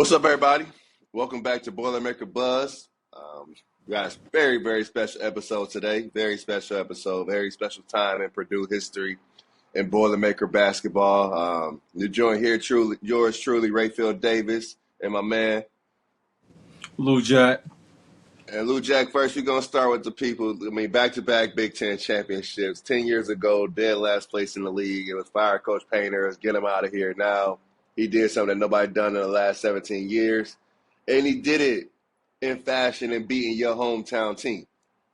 What's up, everybody? Welcome back to Boilermaker Buzz. We got a very, very special episode today. Very special episode. Very special time in Purdue history and Boilermaker basketball. You're joined here, yours truly, Rapheal Davis, and my man. Lou Jack. And Lou Jack, first, we're going to start with the people. I mean, back-to-back Big Ten championships. 10 years ago, dead last place in the league. It was fire Coach Painter. Let's get him out of here now. He did something that nobody done in the last 17 years. And he did it in fashion and beating your hometown team,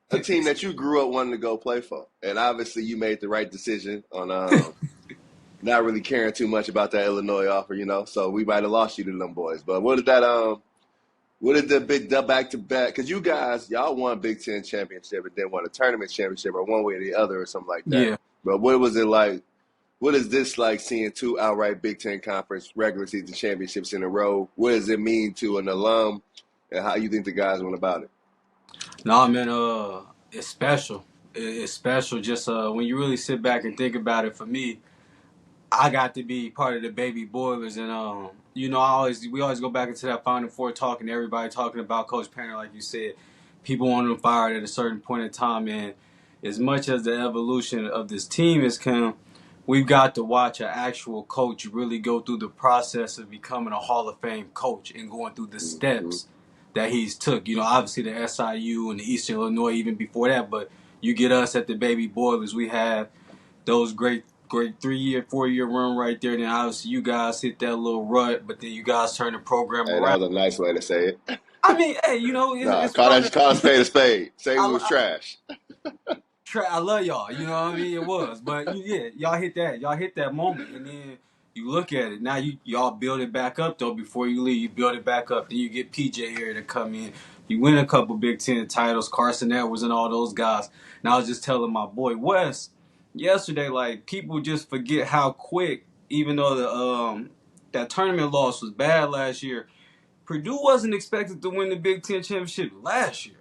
a team that you grew up wanting to go play for. And obviously you made the right decision on not really caring too much about that Illinois offer, So we might have lost you to them boys. But what did the big back-to-back, because you guys, y'all won Big Ten championship and then won a tournament championship or one way or the other or something like that. Yeah. But what was it like? What is this like seeing two outright Big Ten Conference regular season championships in a row? What does it mean to an alum, and how you think the guys went about it? Nah, man, it's special. It's special just when you really sit back and think about it. For me, I got to be part of the baby Boilers, and we always go back into that Final Four talking to everybody, talking about Coach Painter, like you said. People want him fired at a certain point in time, and as much as the evolution of this team has come, we've got to watch an actual coach really go through the process of becoming a Hall of Fame coach and going through the steps that he's took. Obviously the SIU and the Eastern Illinois even before that, but you get us at the baby Boilers. We have those great 3-year, 4-year run right there. Then obviously you guys hit that little rut, but then you guys turn the program Hey, around. that was a nice way to say it. I mean, hey, it's call a spade a spade. Say we was trash. I love y'all. You know what I mean? It was, but y'all hit that moment, and then you look at it. Now y'all build it back up though. Before you leave, you build it back up. Then you get PJ here to come in. You win a couple Big Ten titles. Carson Edwards and all those guys. And I was just telling my boy Wes yesterday, like people just forget how quick. Even though that tournament loss was bad last year, Purdue wasn't expected to win the Big Ten championship last year.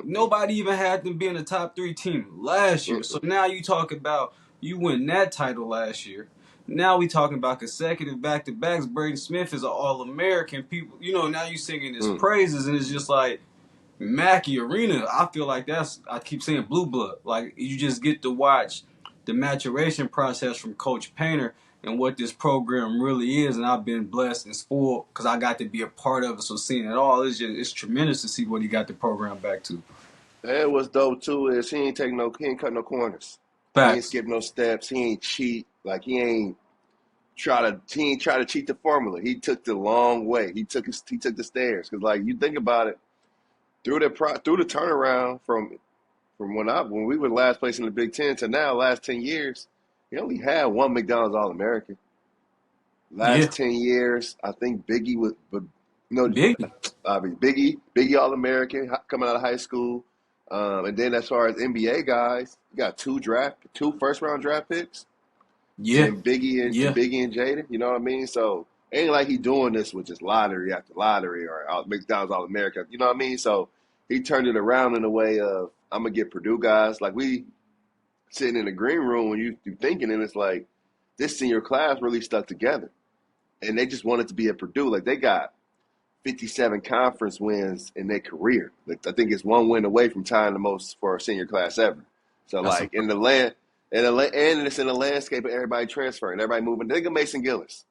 Nobody even had them being a top 3 team last year. So now you talk about you win that title last year. Now we talking about consecutive back-to-backs. Braden Smith is an All-American. People, now you singing his praises, and it's just like Mackey Arena. I feel like I keep saying blue blood. Like you just get to watch the maturation process from Coach Painter and what this program really is, and I've been blessed and spoiled because I got to be a part of it. So seeing it all, it's tremendous to see what he got the program back to. And what's dope too is he ain't cut no corners. Facts. He ain't skip no steps. He ain't cheat. Like he ain't try to cheat the formula. He took the long way. He took the stairs. Because like you think about it, through the turnaround from when we were last place in the Big Ten to now, last 10 years, he only had one McDonald's All-American. Last 10 years, I think Biggie was, Biggie All-American coming out of high school. And then as far as NBA guys, you got two first-round draft picks. Yeah. And Biggie and Jaden, you know what I mean? So ain't like he doing this with just lottery after lottery or McDonald's All-American, you know what I mean? So he turned it around in a way of, I'm going to get Purdue guys. Like we sitting in the green room when you thinking, and it's like this senior class really stuck together. And they just wanted to be at Purdue. Like they got 57 conference wins in their career. Like, I think it's one win away from tying the most for a senior class ever. So like in the land, and it's in the landscape of everybody transferring, everybody moving. Think of Mason Gillis.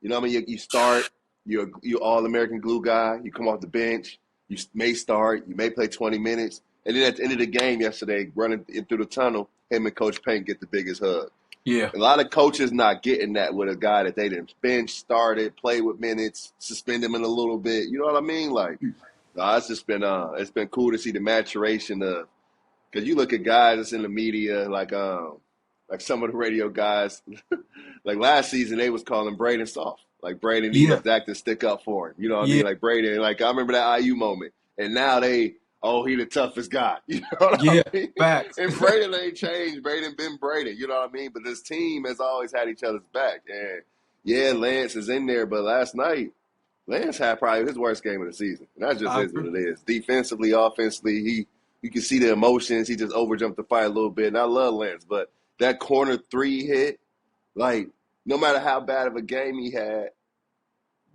You know what I mean? You start, you're All-American glue guy. You come off the bench. You may start. You may play 20 minutes. And then at the end of the game yesterday, running through the tunnel, him and Coach Payne get the biggest hug. Yeah. A lot of coaches not getting that with a guy that they didn't bench, started, play with minutes, suspend him in a little bit. You know what I mean? Like, it's just been cool to see the maturation of, because you look at guys that's in the media, like some of the radio guys, like last season they was calling Braden soft. Like Braden needs Zach to stick up for him. You know what I mean? Like Braden, like I remember that IU moment. And now he the toughest guy. You know what I mean? Facts. And Braden ain't changed. Braden been Braden. You know what I mean? But this team has always had each other's back. And Lance is in there. But last night, Lance had probably his worst game of the season. And that just is what it is. Defensively, offensively, you can see the emotions. He just overjumped the fight a little bit. And I love Lance. But that corner 3 hit, like, no matter how bad of a game he had,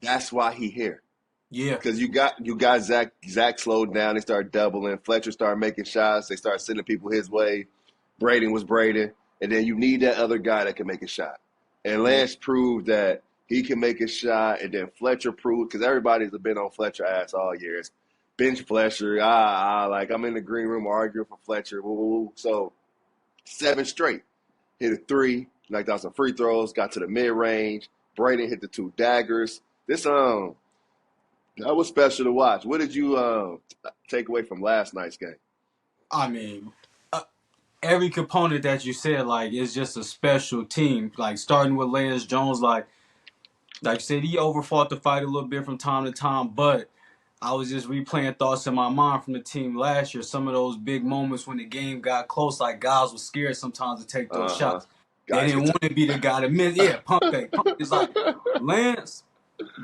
That's why he here. Yeah, Because you got Zach slowed down. They started doubling. Fletcher started making shots. They started sending people his way. Braden was Braden, and then you need that other guy that can make a shot. And yeah. Lance proved that he can make a shot, and then Fletcher proved because everybody's been on Fletcher ass all year. It's bench Fletcher. Like I'm in the green room arguing for Fletcher. Woo, woo, woo. So 7 straight. Hit a three, knocked out some free throws, got to the mid range. Braden hit the 2 daggers. This that was special to watch. What did you take away from last night's game? I mean, every component that you said, like, is just a special team. Like, starting with Lance Jones, like you said, he overfought the fight a little bit from time to time, but I was just replaying thoughts in my mind from the team last year. Some of those big moments when the game got close, like guys were scared sometimes to take those Uh huh. shots. They Guys didn't get want to be the guy to miss. Yeah, pump fake. Pump. It's like Lance,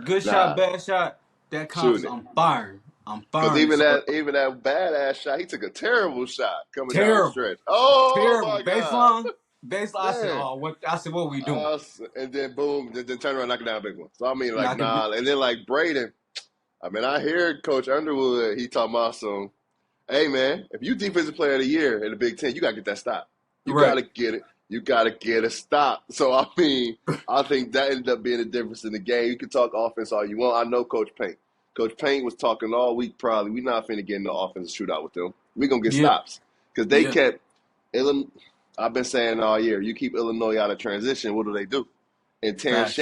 good shot, nah, bad shot. That counts. shooting it. I'm firing. I'm Because firing. even So that badass shot, he took a terrible shot coming down the terrible, stretch. Oh terrible. my God, Baseline. I said, man! oh, what? I said, what we doing? And then boom, then turn around, knock it down a big one. So I mean, like Knock it. nah, and then like Braden. I mean, I hear Coach Underwood. He talking about some. Hey man, if you defensive player of the year in the Big Ten, you gotta get that stop. You Right. gotta get it. You gotta get a stop. So I mean, I think that ended up being the difference in the game. You can talk offense all you want. I know Coach Payne. Coach Payne was talking all week. Probably we not finna get in the offensive shootout with them. We gonna get Yeah. stops because they Yeah. kept. I've been saying all year. You keep Illinois out of transition. What do? And Facts.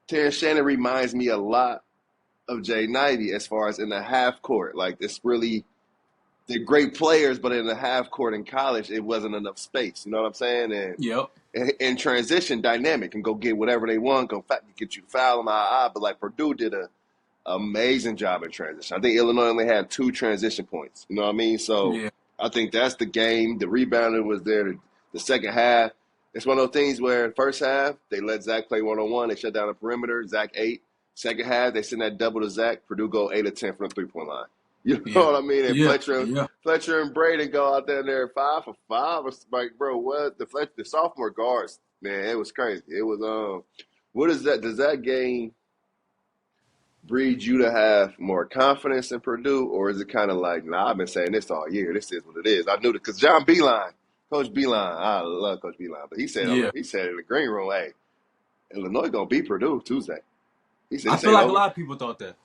Terrence Shannon reminds me a lot of Jay Knighty as far as in the half court. Like it's really they're great players, but in the half court in college, it wasn't enough space. You know what I'm saying? Yep. And in transition, dynamic and go get whatever they want, get you foul them, but like Purdue did a amazing job in transition. I think Illinois only had 2 transition points. You know what I mean? So Yeah. I think that's the game. The rebounding was there. The second half, it's one of those things where first half they let Zach play 1-on-1. They shut down the perimeter. Zach 8. Second half they send that double to Zach. Purdue go 8 of 10 from the 3-point line. You know Yeah. what I mean? And Yeah. Yeah. Fletcher and Braden go out there 5 for 5. It's like, bro, what the sophomore guards, man, it was crazy. It was what is that? Does that game breed you to have more confidence in Purdue, or is it kind of like, nah, I've been saying this all year. This is what it is. I knew it because John Beeline, Coach Beeline, I love Coach Beeline, but Yeah. he said in the green room, hey, Illinois gonna beat Purdue Tuesday. He said I this feel ain't like a over. lot of people thought that.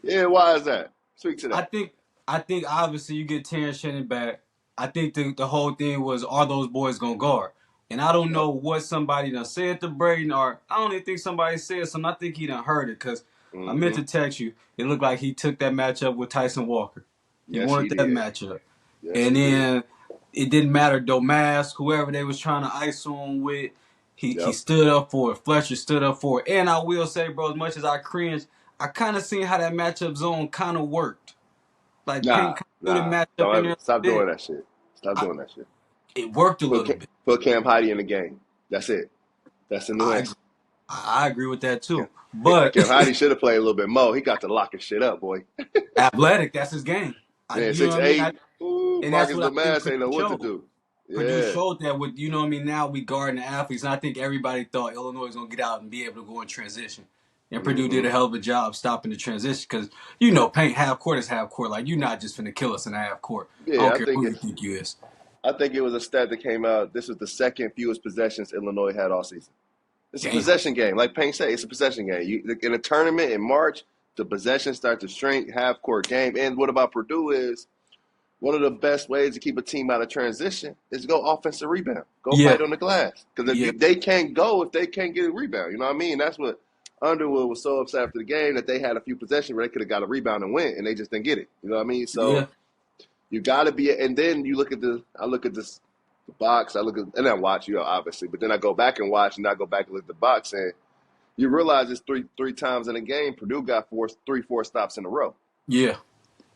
Yeah, why is that? Speak to I that. think I think obviously you get Terrence Shannon back. I think the whole thing was, are those boys gonna guard? And I don't Yep. know what somebody done said to Braden, or I don't even think somebody said something. I think he done heard it because I meant Mm-hmm. to text you. It looked like he took that matchup with Tyson Walker. He Yes, he wanted that did. matchup. Yes, And he did. then it didn't matter Domas, whoever they was trying to ice on with, he Yep. stood up for it. Fletcher stood up for it. And I will say, bro, as much as I cringe, I kind of seen how that matchup zone kind of worked. Like Payne kind of threw the matchup Don't in ever there a stop bit. doing that shit. Stop doing that shit. It worked a Put little bit. put Cam Heidi in the game. That's it. That's the new I answer. agree. I agree with that Cam, too. But Cam Heidi should have played a little bit more. He got to lock his shit up, boy. athletic, that's his game. Man, You know six what I mean? eight. Ooh, And that's Marcus what I think Domass Purdue ain't know what to showed. do. Purdue Yeah. showed that with, you know what I mean? Now we guarding the athletes, and I think everybody thought Illinois was gonna get out and be able to go in transition. And Purdue Mm-hmm. did a hell of a job stopping the transition because you know paint half court is half court. Like you're not just finna kill us in a half court. I Yeah, don't care who you think you is. I think it was a stat that came out. This was the second fewest possessions Illinois had all season. It's a Damn. possession game. Like Payne said, it's a possession game. In a tournament in March, the possessions start to shrink, half court game. And what about Purdue is one of the best ways to keep a team out of transition is to go offensive rebound. Go Yeah. fight on the glass. Because Yeah. they can't go if they can't get a rebound. You know what I mean? That's what Underwood was so upset after the game that they had a few possessions where they could have got a rebound and win, and they just didn't get it. You know what I mean? So Yeah. you got to be, and then you look at I look at this box, and I watch, obviously, but then I go back and watch, and I go back and look at the box, and you realize it's three times in a game, Purdue got 4 stops in a row. Yeah.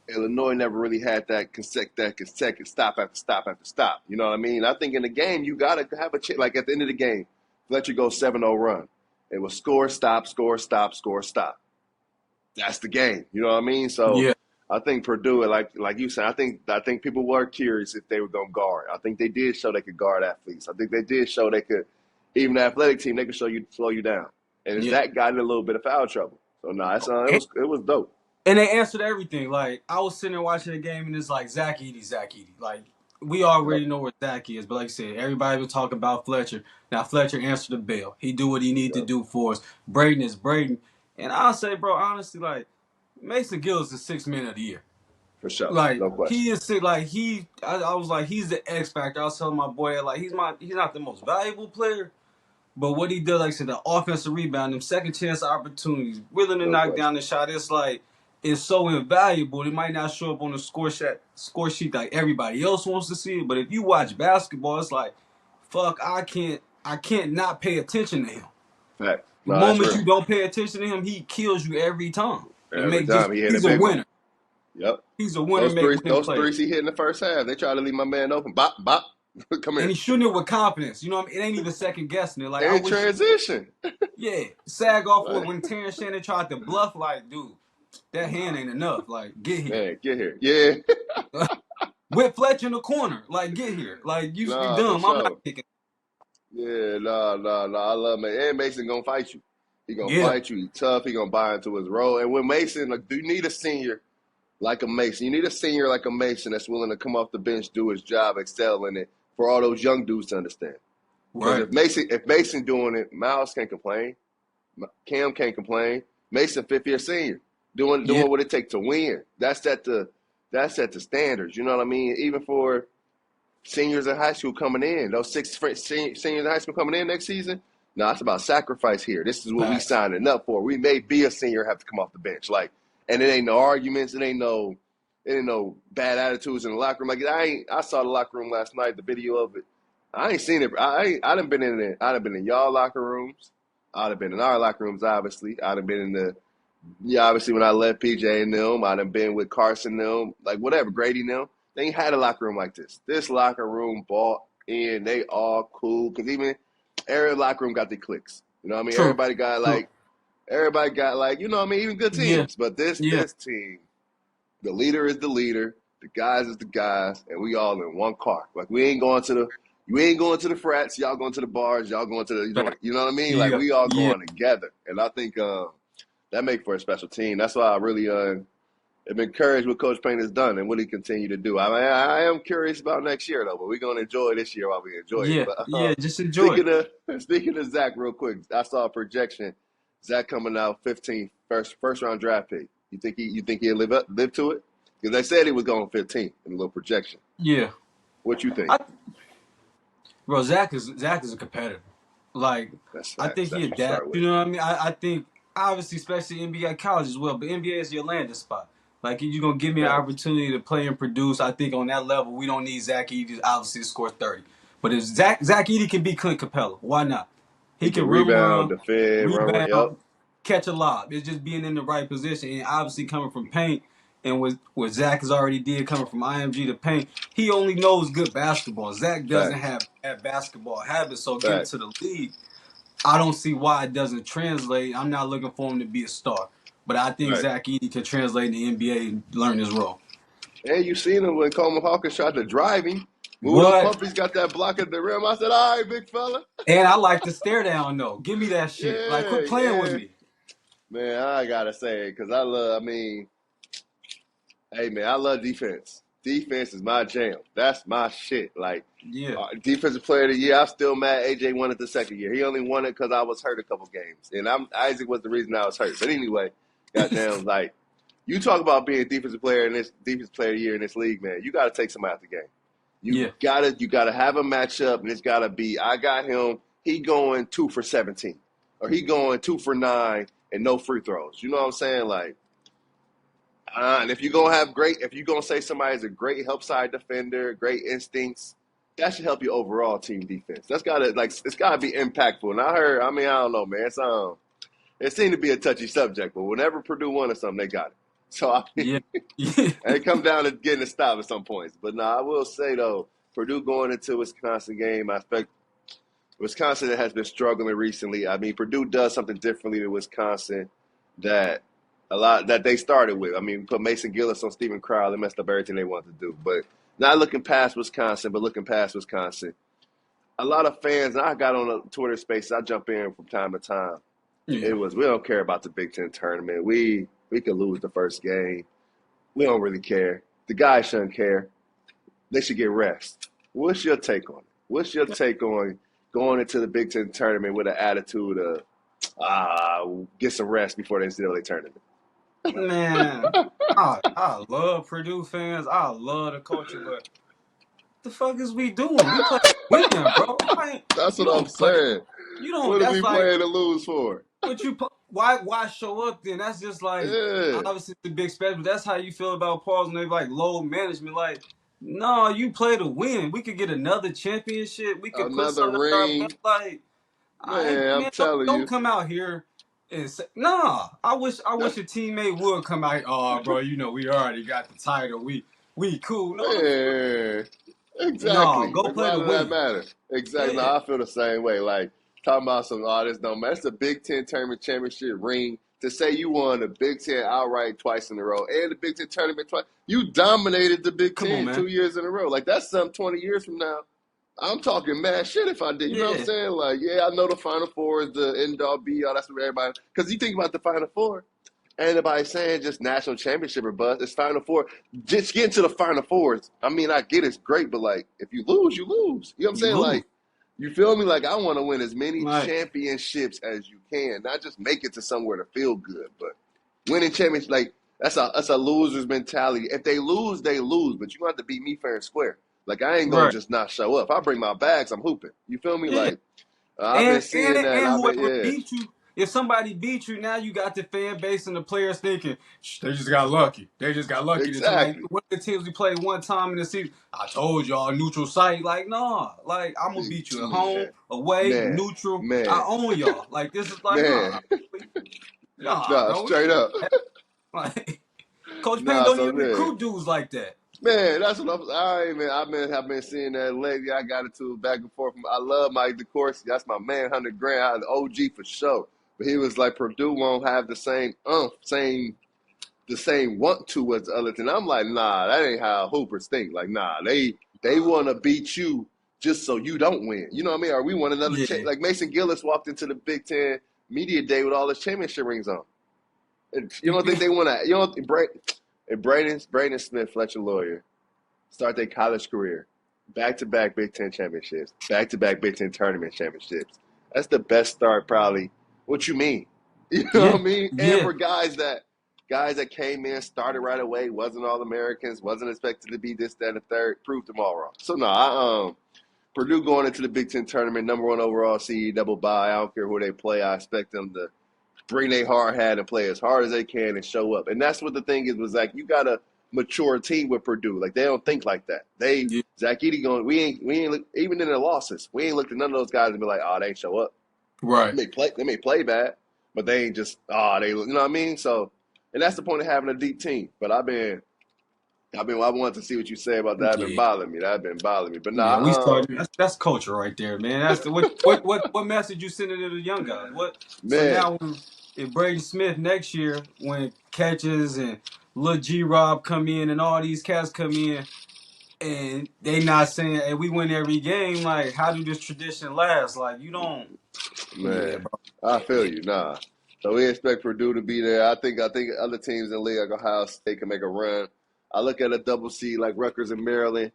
Illinois never really had that consecutive stop after stop after stop. You know what I mean? I think in the game, you got to have a chance. Like at the end of the game, Fletcher goes 7-0 run. It was score, stop, score, stop, score, stop. That's the game. You know what I mean? So Yeah. I think Purdue, like you said, I think people were curious if they were going to guard. I think they did show they could guard athletes. I think they did show they could, even the athletic team, they could slow you down. and Yeah. Zach got in a little bit of foul trouble. So no, it was dope. And they answered everything. Like, I was sitting there watching the game, and it's like, Zach Edey. Like, we Yep, already know where Zach is. But like I said, everybody was talking about Fletcher. Now, Fletcher answered the bell. He do what he need to yep, do for us. Braden is Braden. And I'll say, bro, honestly, like, Mason Gill is the sixth man of the year. for sure, Like, no question. he is sick. Like, I was like, he's the X factor. I was telling my boy, like, he's not the most valuable player. But what he does, like I said, the offensive rebound, them second chance opportunities, willing to No knock question. down the shot, it's like it's so invaluable. It might not show up on the score sheet like everybody else wants to see it. But if you watch basketball, it's like, fuck, I can't not pay attention to him. Fact. The No, that's moment real. you don't pay attention to him, he kills you every time. And Every make just time he hit a he's a big one. winner. Yep. He's a winner, make winning Those plays. threes he hit in the first half, they try to leave my man open. Bop, bop. Come And here. he's shooting it with confidence. You know what I mean? It ain't even second guessing it. Like I In wish transition. yeah, sag off with Like, when Terrence Shannon tried to bluff, like, dude, that hand nah, ain't enough. Like, get here. man, get here. Yeah. With Fletcher in the corner, like, get here. Like, you Nah, for dumb. I'm not sure. kicking. Yeah, nah. I love Mason. And Mason gonna fight you. He gonna Yeah, fight you. He tough. He gonna buy into his role. And with Mason, like, do you need a senior like a Mason? You need a senior like a Mason that's willing to come off the bench, do his job, excel in it for all those young dudes to understand. Because right. if Mason doing it, Miles can't complain. Cam can't complain. Mason, fifth year senior, doing Yeah, what it takes to win. That's at the standards. You know what I mean? Even for seniors in high school coming in, those seniors in high school coming in next season. No, it's about sacrifice here. This is what we facts. signing up for. We may be a senior, have to come off the bench, like, and it ain't no arguments. It ain't no bad attitudes in the locker room. Like I saw the locker room last night, the video of it. I ain't seen it. I done been in it. I done been in y'all locker rooms. I'd have been in our locker rooms, obviously. I'd have been in obviously when I left PJ and them. I'd have been with Carson and them, like whatever, Grady and them. They ain't had a locker room like this. This locker room bought in. They all cool. Because even every locker room got their cliques. You know what I mean? True. True. Everybody got like, you know what I mean? Even good Yeah, teams. But yeah. this team, the leader is the leader. The guys is the guys. And we all in one car. Like we ain't going to the frats. Y'all going to the bars. Y'all going to the Facts. joint. You know what I mean? Like Yeah, we all yeah. going together. And I think that make for a special team. That's why I really am encouraged what Coach Payne has done and what he continue to do. I mean, I am curious about next year though, but we're gonna enjoy this year while we enjoy it. Yeah, But yeah. Just enjoy it. speaking of Zach, real quick, I saw a projection. Zach coming out 15th, first round draft pick. You think he'll live to it? Because they said he was going 15th in a little projection. Yeah. What you think? I, bro, Zach is a competitor. Like, That's I facts. think he That's what you adapts. start You with. know what I mean? I think obviously, especially NBA college as well, but NBA is your landing spot. Like, you're gonna give me an Facts. opportunity to play and produce. I think on that level, we don't need Zach Edey to obviously score 30. But if Zach Edey can be Clint Capella, why not? He He can can rim rebound, run, defend, run. Yep. rebound, catch a lob. It's just being in the right position and obviously coming from paint. And what Zach has already did coming from IMG to paint, he only knows good basketball. Zach doesn't Facts. have bad basketball habits, so getting to Facts. the league, I don't see why it doesn't translate. I'm not looking for him to be a star, but I think Right. Zach Edey can translate in the NBA and learn his role. And you seen him when Coleman Hawkins tried to drive him. Move those What? pumpies, got that block at the rim. I said, all right, big fella. And I like the stare down though. Give me that shit. Like, Yeah, quit playing with yeah. me. Man, I got to say it because hey, man, I love defense. Defense is my jam. That's my shit. Like, Yeah. defensive player of the year, I'm still mad AJ won it the second year. He only won it because I was hurt a couple games. And Isaac was the reason I was hurt. But anyway, goddamn, like, you talk about being defensive player of the year in this league, man. You got to take somebody out the game. Yeah. You gotta have a matchup, and it's gotta be. I got him. He going 2 for 17, or he going 2 for 9 and no free throws. You know what I'm saying? Like, and if you're gonna say somebody's a great help side defender, great instincts, that should help your overall team defense. It's gotta be impactful. And I don't know, man. It seemed to be a touchy subject, but whenever Purdue wanted something, they got it. So Yeah. Yeah. and it come down to getting a stop at some points. But no, I will say though, Purdue going into Wisconsin game, I expect Wisconsin has been struggling recently. I mean, Purdue does something differently to Wisconsin that that they started with. I mean, put Mason Gillis on Stephen Crowell, and messed up everything they wanted to do. But not looking past Wisconsin, but looking past Wisconsin. A lot of fans, and I got on a Twitter space, I jump in from time to time. Yeah. We don't care about the Big Ten tournament. We could lose the first game. We don't really care. The guys shouldn't care. They should get rest. What's your take on it? What's your take on going into the Big Ten tournament with an attitude of get some rest before the NCAA tournament? Man, I love Purdue fans. I love the culture, but the fuck is we doing? We play to win, bro. That's You what I'm don't play. saying. You don't. What are That's we like playing to lose for? what you. Why show up then? That's just like Yeah, obviously the big special. That's how you feel about Pauls and they like low management. Like, no, you play to win. We could get another championship. We could put another something under our belt. ring. Like, I ain't, Man, I'm man, telling don't you. come out here and say, nah. I wish a teammate would come out. Oh, bro, we already got the title. We cool. No, the fuck. Man, No, exactly. go Like, play why to does that win. matter? Exactly. Yeah, No, I feel the same way. Like, talking about some, this don't matter. That's the Big Ten tournament championship ring. To say you won the Big Ten outright twice in a row and the Big Ten tournament twice, you dominated the Big come on, Ten man. 2 years in a row. Like, that's some 20 years from now. I'm talking mad shit if I did. You know what I'm Yeah, saying? Like, yeah, I know the Final Four is the end all be all. That's what everybody. Because you think about the Final Four, ain't nobody saying just national championship or bust. It's Final Four. Just getting to the Final Fours. I mean, I get it's great, but like, if you lose, you lose. You know what I'm you saying? lose. Like, you feel me? Like, I want to win as many Like, championships as you can, not just make it to somewhere to feel good, but winning championships. Like, that's a loser's mentality. If they lose, they lose. But you don't have to beat me fair and square. Like, I ain't gonna right. just not show up. If I bring my bags, I'm hooping. You feel me? Yeah. Like, I've been seeing that, and And I've been whoever yeah, beat you, if somebody beat you, now you got the fan base and the players thinking they just got lucky. They just got lucky. This like exactly, one of the teams we played one time in the season. I told y'all neutral site. Like nah, like I'm gonna beat you at home, man, away, man, neutral. I man, own y'all. Like this is like man. nah, Nah, bro. We straight ain't up. like Coach Payne Nah, don't so even man, recruit dudes like that. man, that's what I'm. All right, man. I've been seeing that lately. I got into it back and forth. I love Mike DeCourcy. That's my man, 100 grand. The OG for sure. But he was like, Purdue won't have the same the same want to as the other thing. I'm like, nah, that ain't how Hoopers think. Like, nah, they want to beat you just so you don't win. You know what I mean? Or we want another Yeah, like Mason Gillis walked into the Big Ten media day with all his championship rings on. And you don't think they want to? You don't. And Braden Smith, Fletcher lawyer, start their college career, back to back Big Ten championships, back to back Big Ten tournament championships. That's the best start, probably. What you mean? You know yeah, what I mean? And yeah, for guys that came in, started right away, wasn't all Americans, wasn't expected to be this, that, and the third, proved them all wrong. So no, Purdue going into the Big Ten tournament, number one overall seed, double bye. I don't care who they play. I expect them to bring their hard hat and play as hard as they can and show up. And that's what the thing is, was like you got a mature team with Purdue. Like they don't think like that. yeah. Zach Edey going, we ain't even in their losses, we ain't looked at none of those guys and be like, oh, they ain't show up. Right. They may play bad, but they ain't just they you know what I mean? So and that's the point of having a deep team. But I wanted to see what you say about that. That been Yeah. bothering me. That been bothering me. But Yeah, we nah, started. That's culture right there, man. That's the what message you sending to the young guys? What so man, now when if Braden Smith next year when catches and Lil G Rob come in and all these cats come in and they not saying hey we win every game like how do this tradition last? Like you don't. Yeah, man, bro. I feel you. Nah. So we expect Purdue to be there. I think other teams in the league like Ohio State can make a run. I look at a double C like Rutgers and Maryland.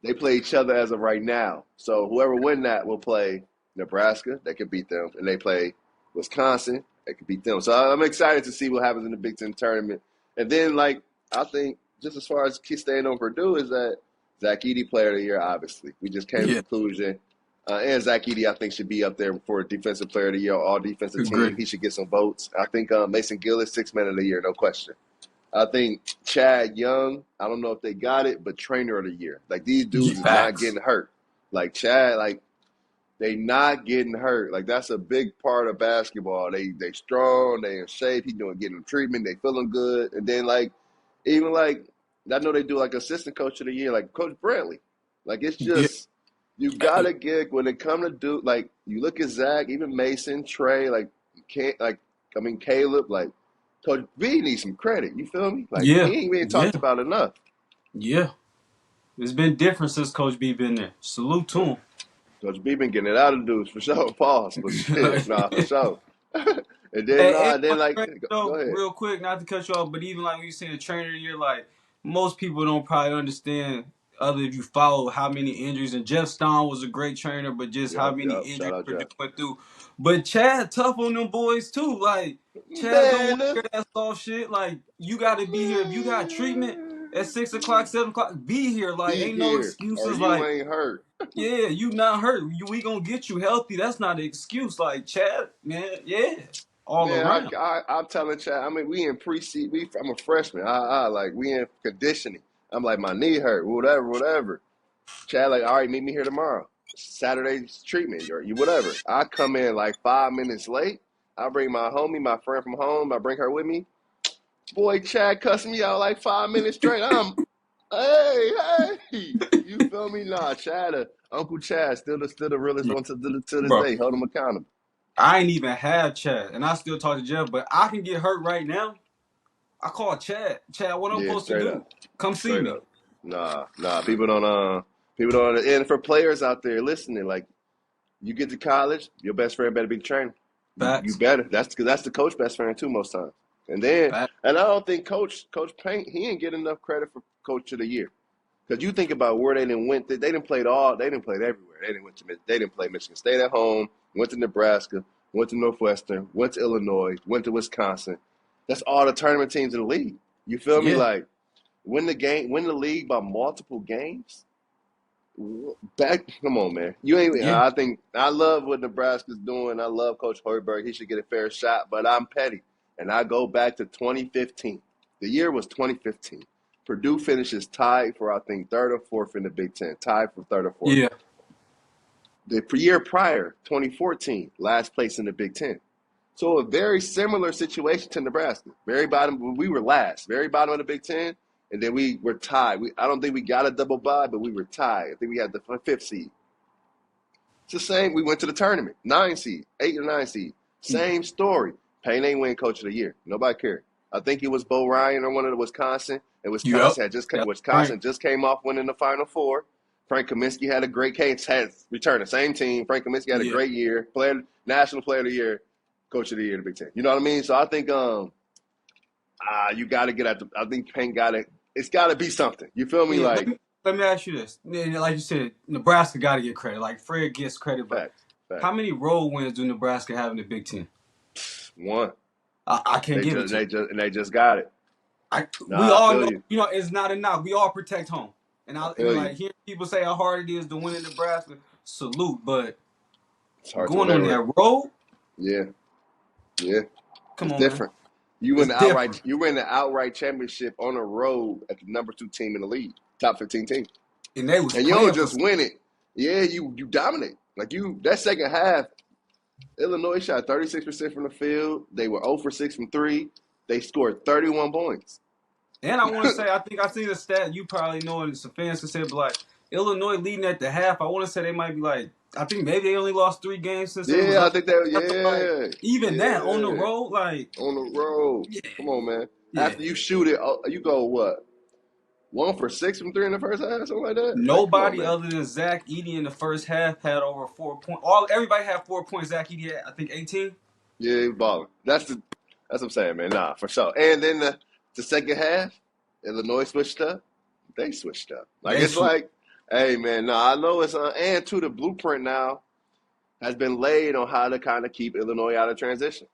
They play each other as of right now. So whoever win that will play Nebraska. They could beat them, and they play Wisconsin. They could beat them. So I'm excited to see what happens in the Big Ten tournament. And then like I think just as far as staying on Purdue is that Zach Edey Player of the Year. Obviously, we just came to Yeah, the conclusion. And Zach Edey, I think, should be up there for Defensive Player of the Year, all defensive team. agree. He should get some votes. I think Mason Gillis, Six Man of the Year, no question. I think Chad Young, I don't know if they got it, but Trainer of the Year. Like these Yeah, dudes is not facts. getting hurt. Like Chad, like they not getting hurt. Like that's a big part of basketball. They strong, they in shape. He getting them treatment. They feeling good. And then like even like I know they do like assistant coach of the year, like Coach Brantley. Like it's Yeah, just you gotta get when it come to do like you look at Zach, even Mason, Trey, like can't like I mean Caleb, like Coach B needs some credit. You feel me? Like yeah, he ain't being yeah, talked about enough. yeah. It's been different since Coach B been there. Salute to Coach B been getting it out of dudes for sure. Pause, but shit, him. nah, for sure. And then Hey, nah, then like go though, ahead. real quick, not to cut you off, but even like when you saying trainer of the year, like most people don't probably understand, other if you follow how many injuries. And Jeff Stein was a great trainer, but just how Yep, many yep. Shout injuries out Purdue Jeff. went through. But Chad tough on them boys too. Like Chad don't Man, want to hear that soft shit. Like you got to be here if you got treatment at 6 o'clock, 7 o'clock. Be here. Like be ain't no here or excuses. you Like ain't hurt. yeah, you not hurt. We gonna get you healthy. That's not an excuse. Like Chad, man, yeah, all Man, around. I'm telling Chad. I mean, we in pre-season. I'm a freshman. Like we in conditioning. I'm like my knee hurt. Whatever, whatever. Chad like, all right, meet me here tomorrow. Saturday's treatment or you whatever. I come in like 5 minutes late. I bring my homie, my friend from home. I bring her with me. Boy, Chad cussed me out like 5 minutes straight. Hey, hey, you feel me? Nah, Chad, Uncle Chad, still the realest one to this Bro, day. Hold him accountable. I ain't even have Chad, and I still talk to Jeff, but I can get hurt right now. I call Chad. Chad, what I'm Yeah, supposed to straight do? up, Come see straight me. up. Nah. People don't. And for players out there listening, like you get to college, your best friend better be the trainer. You Facts. better. That's because that's the coach best friend too most times. And then, Facts. and I don't think Coach Paint he ain't get enough credit for Coach of the Year. Because you think about where they didn't went, they didn't play they didn't play everywhere. They didn't play Michigan State at home, went to Nebraska, went to Northwestern, went to Illinois, went to Wisconsin. That's all the tournament teams in the league. You feel me? Yeah. Like win the league by multiple games. Come on, man. You ain't. Yeah. I think I love what Nebraska's doing. I love Coach Hoiberg. He should get a fair shot. But I'm petty, and I go back to 2015. The year was 2015. Purdue finishes tied for I think third or fourth in the Big Ten. Tied for third or fourth. Yeah. The year prior, 2014, last place in the Big Ten. So a very similar situation to Nebraska. Very bottom. We were last. Very bottom of the Big Ten, and then we were tied. I don't think we got a double bye, but we were tied. I think we had the fifth seed. It's the same. We went to the tournament. 9 seed, 8 or 9 seed. Same story. Payne ain't win Coach of the Year. Nobody cared. I think it was Bo Ryan or one of the Wisconsin. And Yep. That's right. Wisconsin just came off winning the Final Four. Frank Kaminsky had a great case. Had returned the same team. Frank Kaminsky had a Yeah. great year. National Player of the Year, Coach of the Year in the Big Ten. You know what I mean? So I think you got to get at the. I think Payne got it. It's got to be something. You feel me? Yeah. Like Let me ask you this. Like you said, Nebraska got to get credit. Like Fred gets credit, but facts, facts. how many road wins do Nebraska have in the Big Ten? One. I can't give it to you. They just got it. We Nah, I all feel know, you. it's not enough. We all protect home. I And feel you. like hearing people say how hard it is to win in Nebraska, salute. But It's hard to win going on everywhere. that road, Yeah, yeah. come It's on, man. different. You win It's the outright. different. You win the outright championship on the road at the number 2 team in the league, top 15 team, And they was and you don't playing for just win it. Yeah, you dominate. Like that second half, Illinois shot 36% from the field. They were 0 for 6 from three. They scored 31 points. and I want to say, I think I seen a stat, you probably know it, some fans can say, but like Illinois leading at the half, I want to say they might be like, I think maybe they only lost 3 games since they was Yeah, I up. think that. So like, Yeah, even that on the yeah. road, like, On the road. yeah, Come on, man. yeah. After you shoot it, you go what? 1 for 6 from three in the first half, something like that. Like, come on, Nobody man. other than Zach Edey in the first half had over 4 points. Everybody had 4 points. Zach Edey had, I think, 18. Yeah, he balling. That's what I'm saying, man. Nah, for sure. And then the second half, Illinois switched up. They switched up. Like They it's switched. like, hey, man. Nah, I know it's and to the blueprint now has been laid on how to kind of keep Illinois out of transition.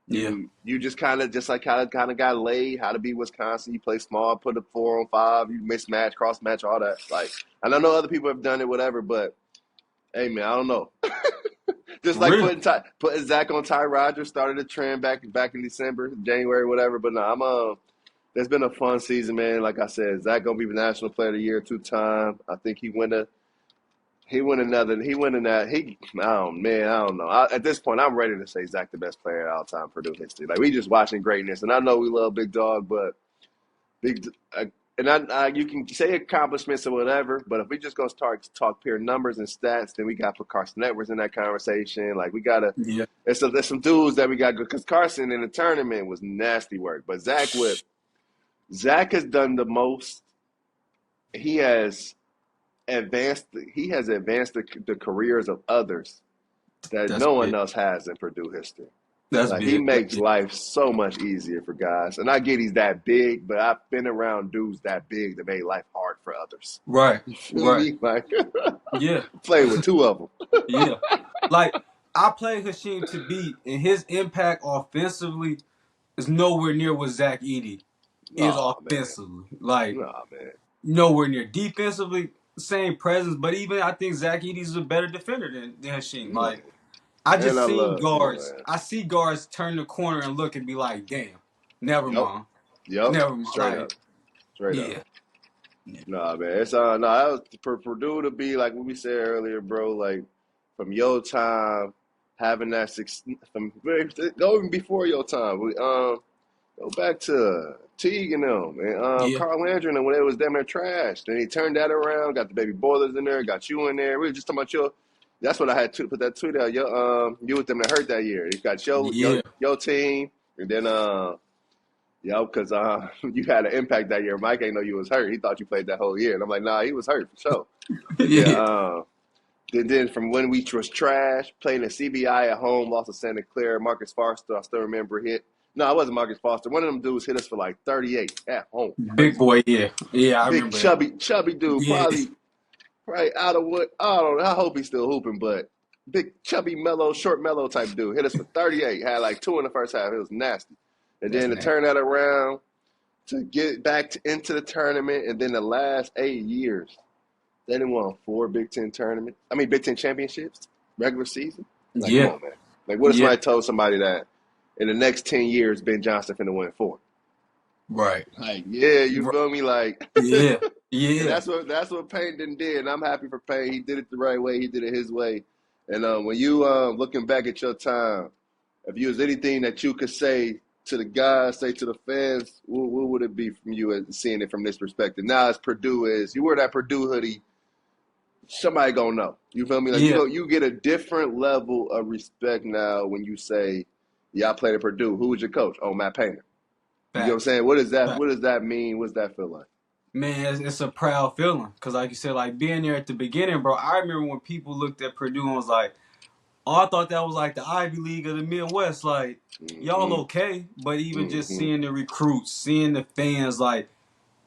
Yeah. You just kind of kind of got laid how to be Wisconsin. You play small, put a 4-on-5, you mismatch, cross match, all that. Like, and I know other people have done it, whatever. But hey, man, I don't know. Just like Real. putting Zach on Ty Rogers started a trend back in December, January, whatever. But no, there's been a fun season, man. Like I said, Zach gonna be the National Player of the Year 2 times. I think he win another. He win in that. Oh man, I don't know. At this point, I'm ready to say Zach the best player of all time Purdue history. Like we just watching greatness, and I know we love Big Dog, but big. And you can say accomplishments or whatever, but if we just gonna start to talk pure numbers and stats, then we got to put Carson Edwards in that conversation. Like we gotta. Yeah. There's some dudes that we got because Carson in the tournament was nasty work, but Zach has done the most. He has advanced. He has advanced the careers of others that That's no one big. else has in Purdue history. That's Like he big. That's makes big. life so much easier for guys. And I get he's that big, but I've been around dudes that big that made life hard for others. Right. You feel Right. me? Like Yeah. play with two of them. Yeah. Like I played Hashim to beat, and his impact offensively is nowhere near what Zach Edey is Oh man, offensively. Like nah man, nowhere near defensively. Same presence, but even I think Zach Edey's a better defender than Hashim. man. Like I And just I seen love guards. man. I see guards turn the corner and look and be like, "Damn, never Yep, mind, yep. never mind." Straight Like up, straight up. yeah, yeah, Nah man, it's no. That was for Purdue to be like what we said earlier, bro. Like from your time, having that from go even before your time. We go back to Teague and them, and yeah, Carl Landry and them when they was damn near trash. Then he turned that around, got the baby boilers in there, got you in there. We were just talking about your. That's what I had to put that tweet out. You with them that hurt that year. You got yeah, your team, and then because you had an impact that year. Mike ain't know you was hurt. He thought you played that whole year, and I'm like, nah, he was hurt for sure. But yeah, yeah, then from when we was trash, playing the CBI at home, lost to Santa Clara. Marcus Foster, I still remember hit. No, it wasn't Marcus Foster. One of them dudes hit us for like 38 at home. big Crazy. boy. Yeah, yeah, I Big remember that. chubby dude, Yeah, probably right out of what I don't know. I hope he's still hooping, but big chubby mellow, short mellow type dude. Hit us for 38. Had like two in the first half. It was nasty. And that's then to nasty. turn that around to get back into the tournament, and then the last 8 years, they didn't won 4 Big Ten tournaments. I mean Big Ten championships, regular season. Like, come Yeah, on, man. Like, what if yeah, somebody told somebody that in the next 10 years, Ben Johnson finna win 4? right. Like, yeah, you feel me? Like, Yeah, and yeah, that's what Payton did, and I'm happy for Payton. He did it the right way. He did it his way. And when you looking back at your time, if you was anything that you could say to the guys, say to the fans, what would it be from you as seeing it from this perspective? Now, as Purdue is, you wear that Purdue hoodie, somebody gonna know. You feel me? Like yeah. you get a different level of respect now when you say, "Yeah, I played at Purdue. Who was your coach? Oh, Matt Painter." You know what I'm Facts. saying? What does that Facts. What does that mean? What does that feel like? Man, it's a proud feeling because, like you said, like being there at the beginning, bro. I remember when people looked at Purdue and was like, "Oh, I thought that was like the Ivy League of the Midwest." Like, y'all Mm-hmm. okay, but even just Mm-hmm. seeing the recruits, seeing the fans, like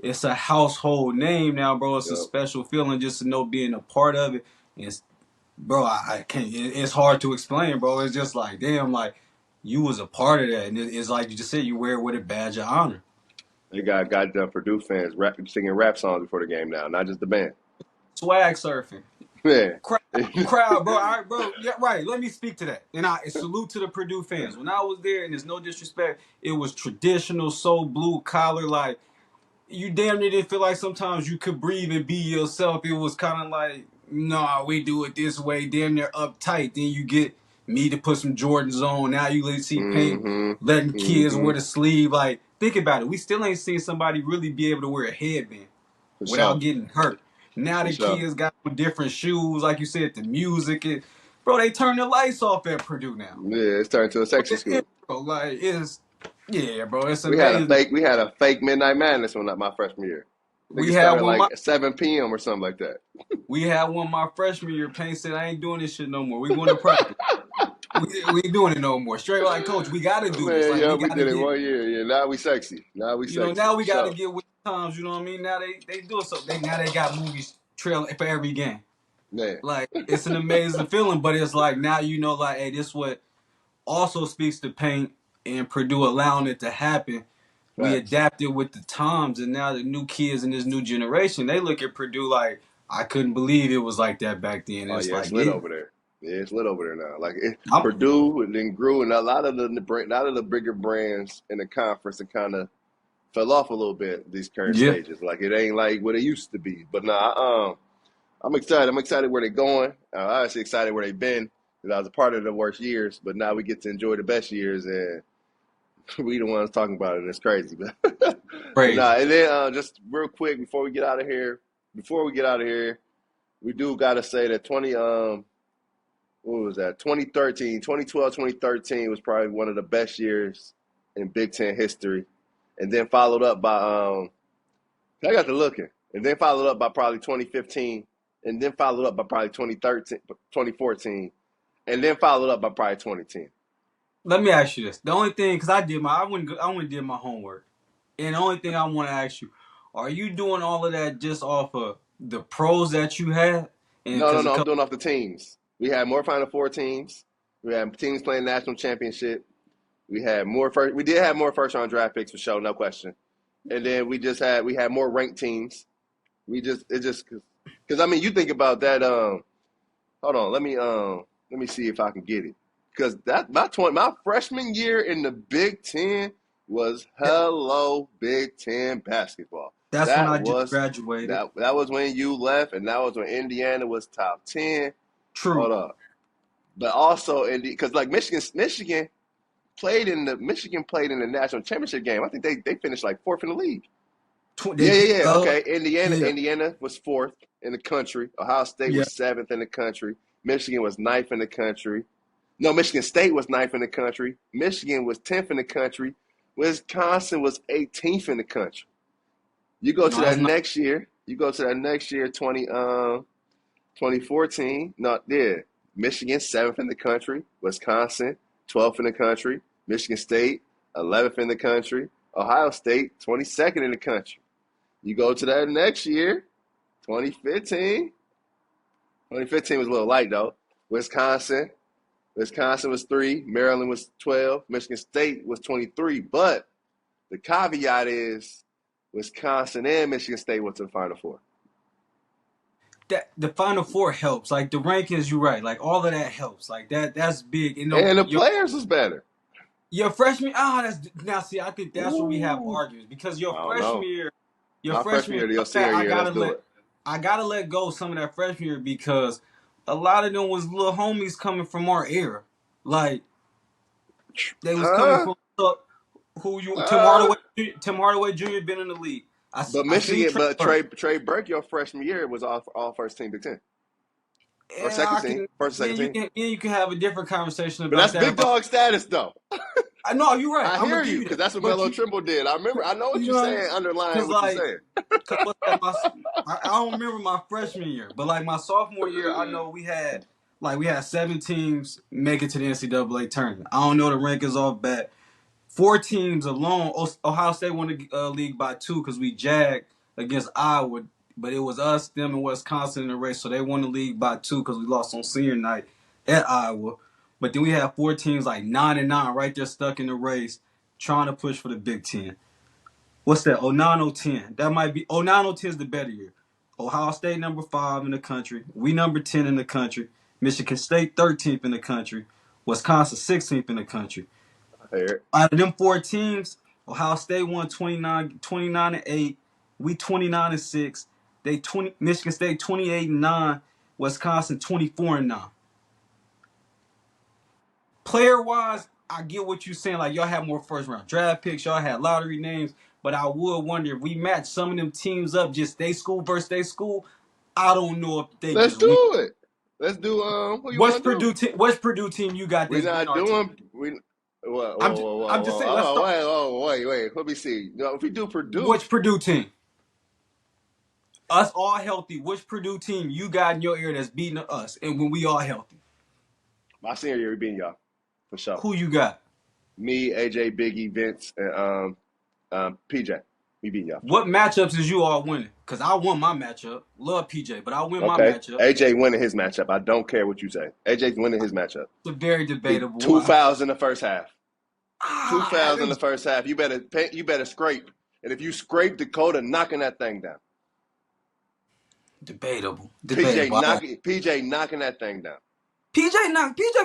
it's a household name now, bro. It's a Yep. special feeling just to know being a part of it. And bro, I can't. It's hard to explain, bro. It's just like, damn, like you was a part of that, and it's like you just said, you wear it with a badge of honor. They got goddamn Purdue fans singing rap songs before the game now, not just the band. Swag surfing. Man. Crowd, crowd, bro. All right, bro. Yeah, right. Let me speak to that. And I salute to the Purdue fans. When I was there, and there's no disrespect, it was traditional, so blue collar. Like you damn near didn't feel like sometimes you could breathe and be yourself. It was kind of like, nah, we do it this way. Damn near uptight. Then you get me to put some Jordans on. Now you see Paint Mm-hmm. letting kids Mm-hmm. wear the sleeve. Like think about it. We still ain't seen somebody really be able to wear a headband For without sure. getting hurt. Now For the sure. kids got different shoes, like you said, the music. Bro, they turn the lights off at Purdue now. Yeah, it's turned to a Bro, sexy school. like it's yeah, bro, it's We had a amazing. fake we had a fake Midnight Madness one my freshman year. I think We it had started one my like 7 p.m. or something like that. we had one my freshman year. Payne said, "I ain't doing this shit no more. We going to practice. We ain't doing it no more." Straight like, coach, we got to do this. Man, Like yeah, we we got to did it get. one year. Yeah, now we sexy. Now we sexy Now for we got to sure. get with the times. You know what I mean? Now they do it so they got movies trailing for every game. Man, Like it's an amazing feeling, but it's like now like, hey, this what also speaks to Paint and Purdue allowing it to happen. We facts. adapted with the times, and now the new kids in this new generation, they look at Purdue like, I couldn't believe it was like that back then. And Oh it's yeah, like, it's lit yeah, over there. Yeah, it's lit over there now. Like I'm, Purdue and then grew, and a lot of the bigger brands in the conference and kind of fell off a little bit these current yeah, stages. Like it ain't like what it used to be. But nah, I'm excited. I'm excited where they're going. I'm obviously excited where they've been because I was a part of the worst years. But now we get to enjoy the best years, and we the ones talking about it. And it's crazy, but nah. crazy. And then just real quick before we get out of here, we do got to say that what was that? 2013, 2012, 2013 was probably one of the best years in Big Ten history, and then followed up by I got to looking, and then followed up by probably 2015, and then followed up by probably 2013, 2014, and then followed up by probably 2010. Let me ask you this. The only thing, because I went and did my homework. And the only thing I want to ask you, are you doing all of that just off of the pros that you had? And No, no, because no. I'm doing off the teams. We had more Final Four teams. We had teams playing national championship. We had more first. We did have more first round draft picks for sure, no question. And then we had more ranked teams. We just it just because I mean you think about that. Hold on, let me see if I can get it because that my freshman year in the Big Ten was hello Big Ten basketball. that's when That I just was graduated. that was when you left, and that was when Indiana was top 10. True. Hold up, but also because like Michigan played in the national championship game. I think they finished like fourth in the league. They Yeah. Okay, yeah, Indiana was fourth in the country. Ohio State yeah. was seventh in the country. Michigan was ninth in the country. No, Michigan State was ninth in the country. Michigan was 10th in the country. Wisconsin was 18th in the country. You go to No, that's that not next year. You go to that next year, 2014. No, yeah. Michigan, 7th in the country. Wisconsin, 12th in the country. Michigan State, 11th in the country. Ohio State, 22nd in the country. You go to that next year, 2015. 2015 was a little light, though. Wisconsin. Wisconsin was 3. Maryland was 12. Michigan State was 23. But the caveat is Wisconsin and Michigan State went to the Final Four. that the Final Four helps. Like the rankings, you're right. Like all of that helps. Like that's big. And And the players was better. your freshman, that's now. See, I think that's where we have Ooh. arguments because I don't know. your My freshman freshman year year. to your senior year, let's do it. I gotta let go some of that freshman year because a lot of them was little homies coming from our era. Like they was coming Huh? from who you Uh, Tim Hardaway Jr. been in the league. but I seen Michigan, Trey but Burke. Trey Burke, your freshman year was all first team Big Ten or And second I team, can first or second team. you can have a different conversation But about that's that. big dog status, though. I know you're right. I I'm gonna hear give you you because that. that's what But Melo Trimble did. I remember. I know what you you're know, saying. Underlying because what you're saying. cause what's that? I don't remember my freshman year, but like my sophomore year, I know we had 7 teams make it to the NCAA tournament. I don't know the rankings off bat. 4 teams alone. Ohio State won the league by 2 because we jagged against Iowa, but it was us, them, and Wisconsin in the race, so they won the league by 2 because we lost on senior night at Iowa. But then we have 4 teams like 9-9 right there stuck in the race, trying to push for the Big Ten. What's that? 09-010. That might be 09-010 is the better year. Ohio State number 5 in the country. We number 10 in the country. Michigan State 13th in the country. Wisconsin 16th in the country. I hear it. Out of them 4 teams, Ohio State won 29-8. We 29-6. Michigan State 28-9. Wisconsin 24-9. Player wise, I get what you're saying. Like y'all had more first round draft picks, y'all had lottery names, but I would wonder if we match some of them teams up, just they school versus they school. I don't know if they Let's just win. do it. Let's do who you want to do? Which Purdue team you got We're that's beating not our team? doing we. Whoa, I'm whoa, just, whoa, whoa, I'm just whoa! saying. Let's Oh, start. wait, oh, wait. Let me see. No, if we do Purdue, Which Purdue team? Us all healthy. Which Purdue team you got in your ear that's beating us? And when we all healthy, my senior year, we beating y'all for sure. who you got? Me, AJ, Biggie, Vince, and PJ. We beating y'all. What matchups is you all winning? Cause I won my matchup. Love PJ, but I win my Okay, matchup. AJ winning his matchup. I don't care what you say. AJ's winning his matchup. It's very He debatable. 2 fouls in the first half. Two Ah, fouls in the first half. You better scrape. And if you scrape, Dakota knocking that thing down. debatable. PJ Debatable. knocking that thing down. PJ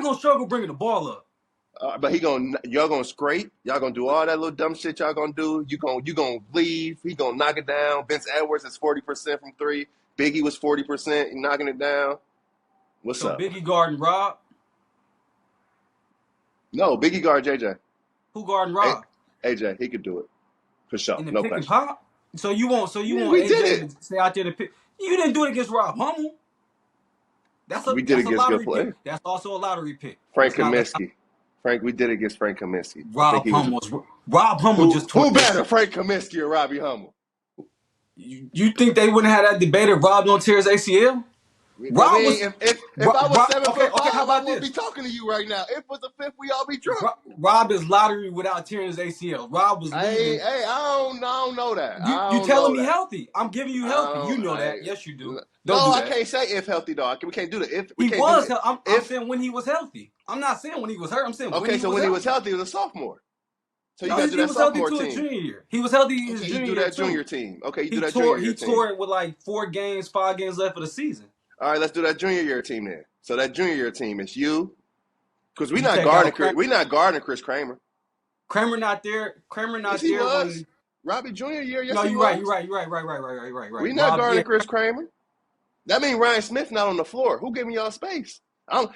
gonna struggle bringing the ball up. But y'all gonna scrape. Y'all gonna do all that little dumb shit y'all gonna do. You gonna leave. He gonna knock it down. Vince Edwards is 40% from 3. Biggie was 40%. He knocking it down. What's So up? Biggie guarding Rob. No, Biggie guard JJ. Who guarding Rob? AJ, he could do it for sure. In the No pick and question. pop. So you want Yeah, we did AJ it. to stay out there to pick. You didn't do it against Rob Hummel. We did it That's a against good lottery pick. play. That's also a lottery pick. Frank Kaminsky. We did it against Frank Kaminsky. I think Rob he was. Hummel. Rob Hummel just tore. Who better, Frank Kaminsky or Robbie Hummel? You think they wouldn't have that debate if Rob don't tear his ACL? I Rob mean, was if I was seven okay. foot Okay, how five, I about wouldn't be this? talking to you right now. If it was the fifth, we all be drunk. Rob is lottery without tearing his ACL. Rob was Hey, leading. hey, I don't know that. I You don't telling know me that. healthy? I'm giving you I healthy. You don't. know that? Yes, you do. Don't No, do I that. can't say if healthy though. We can't do that. If we He can't do was. that. I'm If saying when he was healthy. I'm not saying when he was hurt. I'm saying when okay, he so was when he was healthy. healthy, he was a sophomore. So you No, got to do he that was healthy sophomore to his team. junior year. He was healthy his Okay, you junior do year that junior too. team. Okay, you do He that junior tore year he team. tore it with like 5 games left of the season. All right, let's do that junior year team then. So that junior year team is you, because You take out Kramer. we're not guarding Chris Kramer. Kramer not there. Kramer Yes, not he there was. when. Robbie Junior year, yes No, he you're right. was. You're right. You're right. Right. We not Rob, yeah. guarding Chris Kramer. That means Ryan Smith not on the floor. Who giving y'all space?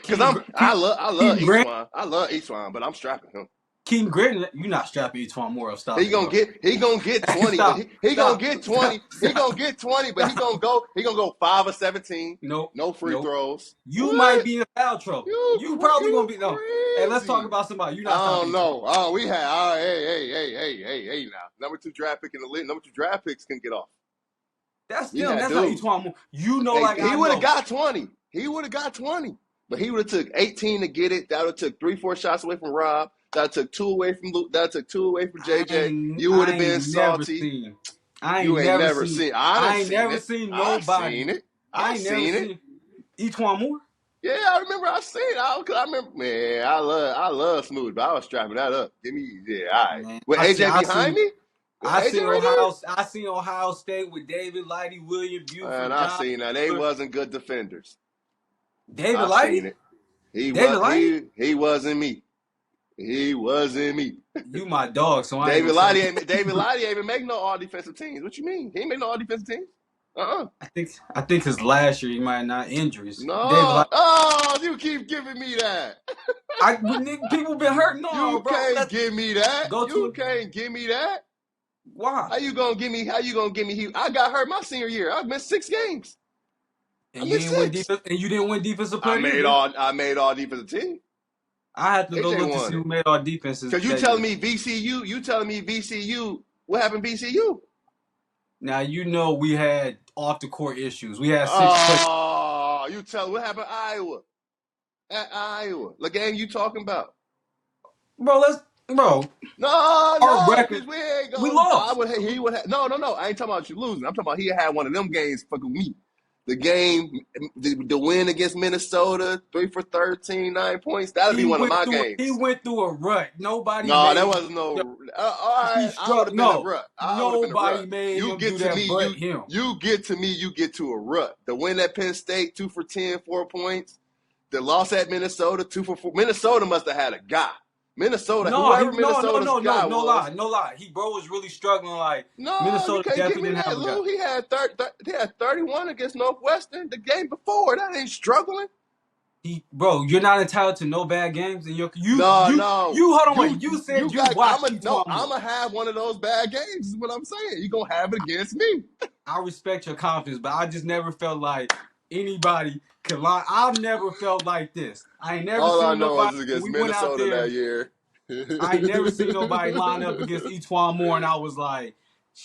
Keaton, I love Keaton Grant. Eastwan. I love Eastwan, but I'm strapping him. Keaton Grant. You're not strapping Etwan Moore. Stop it, bro. He gonna get Hey, 20, but he gonna stop, get stop, 20. He gonna stop, get 20, but stop. he gonna go 5 or 17. Nope, No free nope. throws. You might What? be in foul trouble. You probably gonna You be no. Hey, let's talk crazy. about somebody. You're not I stopping don't Etwan. know. Oh, we had hey now. Number 2 draft pick in the league. Number 2 draft picks can get off. That's We them. had That's not dudes. Etwan Moore. You know, Hey, like he I would have know. got 20. He would have got 20. But he would have took 18 to get it. That would have took 3-4 shots away from Rob. That took 2 away from Luke. That took 2 away from JJ. You would I have been ain't never salty. seen. I You ain't ain't never never seen. seen. I done I ain't seen never it. seen I nobody. seen it. I I ain't never seen it. seen Etwan Moore. Yeah, I remember. I seen it. Cause I remember. Man, I love Smooth, but I was strapping that up. Give me, yeah, all right. Man, With AJ behind me. With I AJ seen right I seen Ohio State with David Lighty, William there. And Buford, I John seen that they Taylor. wasn't good defenders. David I Lighty? seen it. He David was Lighty? he wasn't me. He wasn't me. You my dog, so I ain't gonna say David Lottie ain't even make no all defensive teams. What you mean? He ain't make no all defensive teams. I think his last year he might not injuries. David No. Lighty. Oh, you keep giving me that. People been hurt. No, You bro. can't Let's give me that. go You to can't give me that. why? How you gonna give me? How you gonna give me? I got hurt my senior year. I missed 6 games. I And you missed didn't win 6. defense and you didn't win defensive player either. I made all defensive team. I had to go AJ look to won see who it. made all defenses Cause you that telling year. me VCU? You telling me VCU? What happened VCU? Now you know we had off the court issues. We had 6 players. Oh, you tell what happened Iowa? At Iowa, the game you talking about? Bro, our No, record because we ain't we going. I lost. would. He would have. No. I ain't talking about you losing. I'm talking about he had one of them games fucking me. The game, the win against Minnesota, 3 for 13, 9 points. That'll be one of my He games. went through a rut. Nobody No, that made wasn't him. no. All He right, I would struck. have been a No, rut. I would have been a nobody rut. made You him do get to that me. but him. You get to me. You get to a rut. The win at Penn State, 2 for 10, 4 points. The loss at Minnesota, 2 for 4. Minnesota must have had a guy. Minnesota, No, whoever Minnesota's guy no was. lie, no lie. Bro was really struggling. Like No, you Minnesota can't give definitely me didn't that, have a guy. Lou. He had 31 against Northwestern the game before. That ain't struggling. Bro, you're not entitled to no bad games, and No. you hold on, wait. You said you watched Etwan I'm Moore. gonna have one of those bad games, is what I'm saying. You're gonna have it against me. I respect your confidence, but I just never felt like anybody could lie. I've never felt like this. I ain't never All I seen know nobody is when against we went out Minnesota there. that year. I ain't never seen nobody line up against Etwan Moore, and I was like,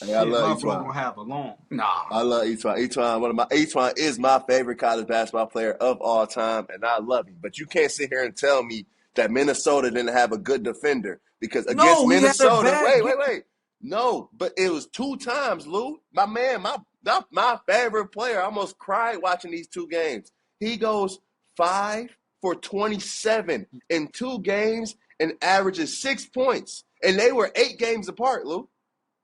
Hey, I shit, love my bro Etwan. gonna have a long. Nah. I love Etwan. Etwan is my favorite college basketball player of all time, and I love him. But you can't sit here and tell me that Minnesota didn't have a good defender because against No, he had a Minnesota, bad game. wait. No, but it was 2 times, Lou. My man, my favorite player. I almost cried watching these 2 games. He goes 5 for 27 in 2 games and averages 6 points. And they were 8 games apart, Lou.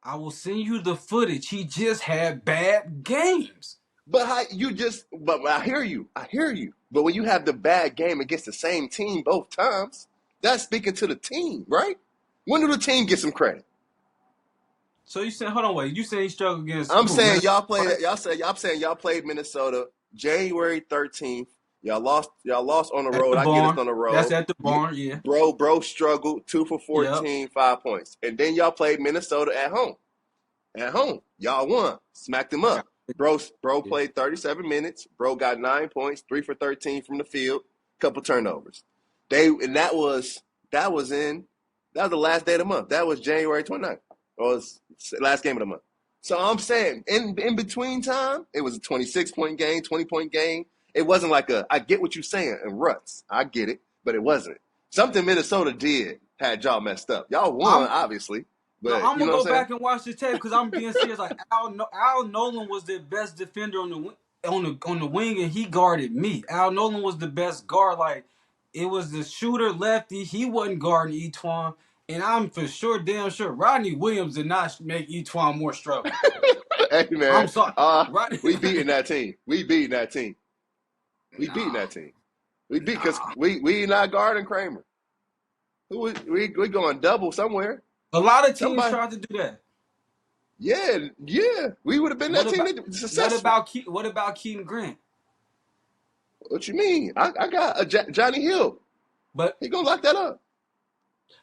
I will send you the footage. He just had bad games. But I hear you. I hear you. But when you have the bad game against the same team both times, that's speaking to the team, right? When do the team get some credit? So you said, hold on, wait. You said he struggled against I'm who? saying Minnesota, right? I'm saying y'all played Minnesota January 13th. Y'all lost on the At road. the I get it's barn. on the That's road. at the barn, yeah. Bro struggled 2 for Yep. 14, 5 points. And then y'all played Minnesota at home. At home, y'all won. Smacked them I got up. Bro yeah. played 37 minutes. Bro got 9 points, 3 for 13 from the field, couple turnovers. That was the last day of the month. That was January 29th. Or was last game of the month. So I'm saying in between time, it was a 26-point game, 20-point game. It wasn't like I get what you're saying in ruts. I get it, but it wasn't. Something Minnesota did had y'all messed up. Y'all won, I'm obviously, no, but I'm you gonna know what go I'm saying? back and watch the tape because I'm being serious. Like Al Nolan was the best defender on the wing, and he guarded me. Al Nolan was the best guard. Like it was the shooter lefty. He wasn't guarding Etwan, and I'm for sure, damn sure, Rodney Williams did not make Etwan more struggle. Hey man, I'm sorry, Rodney. we beating that team. We beating that team. We beating Nah, that team. We beat because nah. we not guarding Kramer. We going double somewhere. A lot of teams Somebody. tried to do that. Yeah. We would have been What that team about that was successful. What about Keaton Grant? What you mean? I got Johnny Hill. But He gonna lock that up.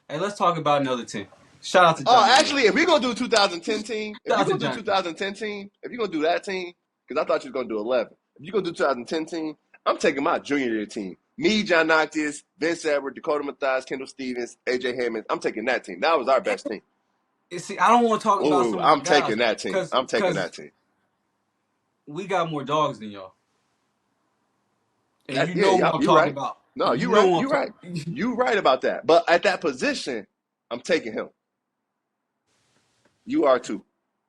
hey, let's talk about another team. Shout out to Oh, Johnny Hill. actually, if we're gonna do 2010 team, if Shout you're out to gonna do Johnny Hill. 2010 team, if you're gonna do that team, because I thought you were gonna do 11. If you're gonna do 2010 team, I'm taking my junior year team. Me, John Noctis, Vince Edward, Dakota Mathias, Kendall Stevens, AJ Hammond. I'm taking that team. That was our best team. See, I don't want to talk about Ooh, some of the I'm guys taking that team. I'm taking because that team. we got more dogs than y'all, and you know Yeah, what I'm you're talking right. about. No, And you you're know right. what I'm You're right. talking. You're right about that. But at that position, I'm taking him. You are too.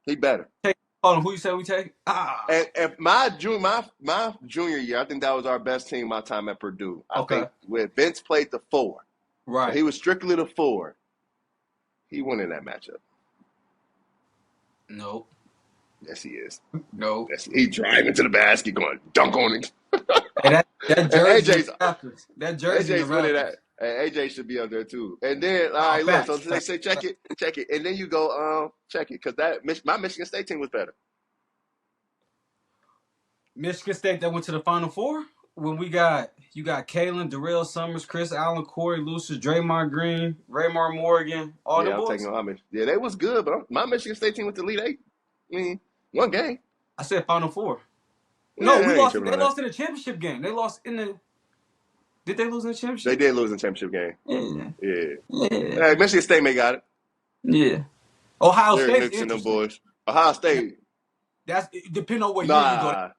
He better. Hold on, who you said we take? And my junior year, I think that was our best team. My time at Purdue, I Okay, think when Vince played the 4, but right. he was strictly the 4. He won in that matchup. No, Yes, he is. no. Yes, he driving to the basket, going dunk on it. Hey, that And jersey in the Raptors. That jersey in the AJ's winning Raptors. that. And AJ should be up there too. And then, all Oh, right, look. So facts, they facts, say facts. check it, and then you go check it because my Michigan State team was better. Michigan State that went to the Final Four when you got Kalen, Darrell Summers, Chris Allen, Corey Lucius, Draymond Green, Raymar Morgan, all them Yeah, I'm taking boys. on Michigan. Yeah, they was good, but my Michigan State team went to Elite Eight. I mean, one game. I said Final Four. No, Yeah, we I ain't lost. tripping They on that. lost in the championship game. They lost in the. Did they lose in the They championship? did lose in the championship game. Yeah, Yeah. yeah, Hey, Michigan State may got it. yeah. Ohio Lyric State's Nix and them interesting. boys. Ohio State, That's depending on what year you go. nah.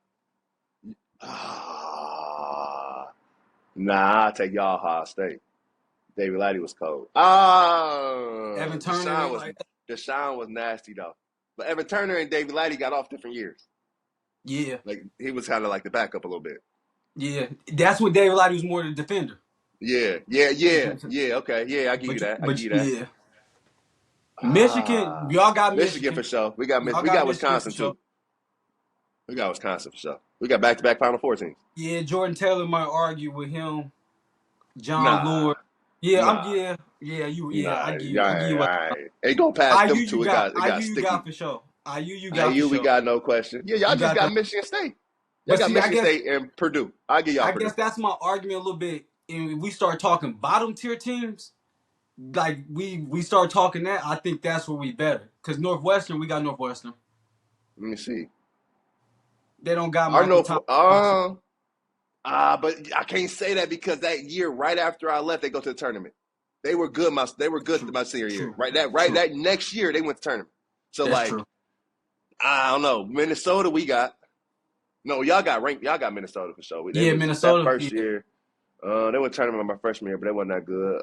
Ah, nah, I take y'all Ohio State. David Laddie was cold. Evan Turner, like Deshaun was nasty though. But Evan Turner and David Laddie got off different years. yeah, Like he was kind of like the backup a little bit. yeah. That's what David Light was more the defender. Yeah. Okay, yeah, I give you that. I give you that. Yeah, Michigan. Ah, Y'all got Michigan Michigan. for sure. Y'all We got got Michigan for Wisconsin sure. too. We got Wisconsin for sure. We got back-to-back Final Four teams. Yeah, Jordan Taylor might argue with him. John Nah, Lord. Yeah, nah, I nah. give you what Ain't go past them you two. got. It got You sticky. got for sure. You got for IU, we sure. got no question. Yeah, y'all You just got got that. Michigan State. Y'all But got see, Michigan State and Purdue. I'll give y'all I Purdue. guess that's my argument a little bit. And if we start talking bottom tier teams, like we start talking that, I think that's where we better. Cause Northwestern, we got Northwestern. Let me see. They don't got Our Michael North. Thomas. But I can't say that because that year, right after I left, they go to the tournament. They were good. They were good True, my senior year. true, true. That next year they went to tournament. So That's like true. I don't know. Minnesota, we got no. Y'all got ranked. Y'all got Minnesota for sure. They Yeah, was that Minnesota. first Yeah, year. They went tournament my freshman year, but they wasn't that good.